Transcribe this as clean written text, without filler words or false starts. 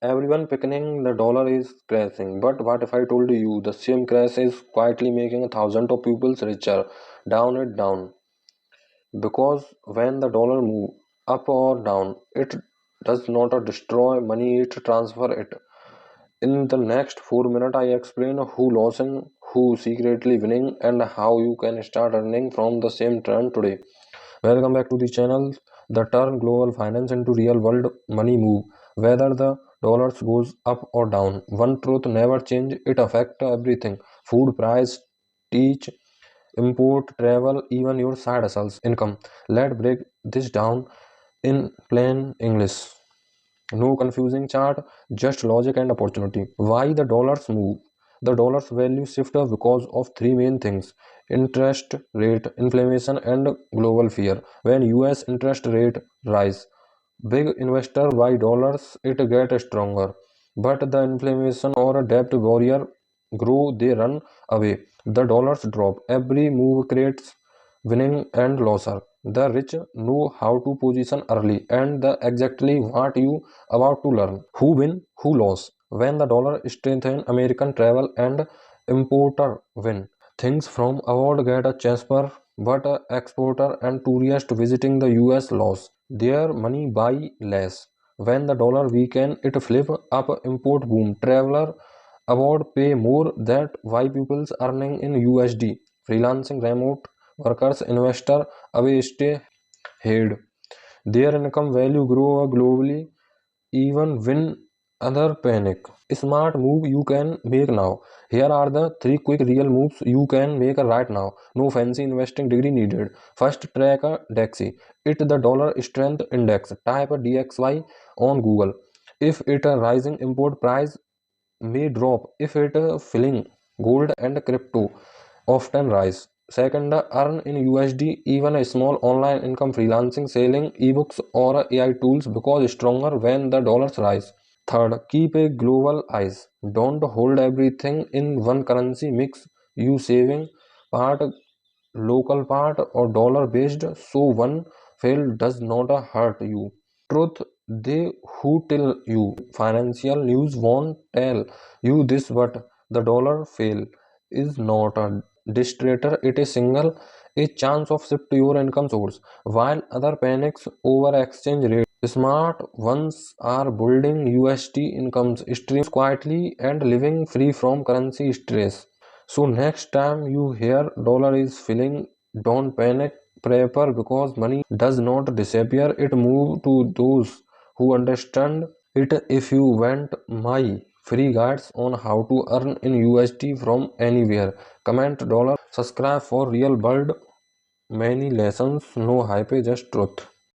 Everyone picking the dollar is crashing. But what if I told you the same crash is quietly making thousands of people richer? Down and down. Because when the dollar move up or down, it does not destroy money, it transfer it. In the next 4 minutes, I explain who losing, who secretly winning, and how you can start earning from the same trend today. Welcome back to the channel. The turn global finance into real world money move. Whether the dollars goes up or down, one truth never change. It affect everything: food price, teach, import, travel, even your side hustles income. Let's break this down in plain English. No confusing chart, just logic and opportunity. Why the dollars move? The dollar's value shifts because of three main things: interest rate, inflation, and global fear. When US interest rate rise, big investor buy dollars, it get stronger. But the inflation or a debt warrior grow, they run away. The dollars drop. Every move creates winning and loser. The rich know how to position early and the exactly what you about to learn. Who win, who lose? When the dollar strengthen, American travel and importer win. Things from abroad get a cheaper, but a exporter and tourist visiting the US lose. Their money buy less. When the dollar weaken, it flip up, import boom. Traveler abroad pay more. That why people's earning in USD. Freelancing, remote workers, investor away stay hid. Their income value grow globally even when other panic. Smart move you can make now. Here are the three quick real moves you can make right now. No fancy investing degree needed. First, track a DXY. It the dollar strength index. Type a DXY on Google. If it a rising import price may drop. If it a filling, gold and crypto often rise. Second, earn in USD. Even a small online income, freelancing, selling ebooks or AI tools because stronger when the dollars rise. Third, keep a global eyes. Don't hold everything in one currency. Mix you saving part, local part or dollar based, so one fail does not hurt you. Truth, they who tell you financial news won't tell you this, but the dollar fail is not a distrator, it is single a chance of shift to your income source. While other panics over exchange rate, smart ones are building USD incomes streams quietly and living free from currency stress. So next time you hear dollar is filling, don't panic, prepare because money does not disappear. It move to those who understand it. If you want my free guides on how to earn in USD from anywhere, comment dollar, subscribe for real world many lessons, no hype, just truth.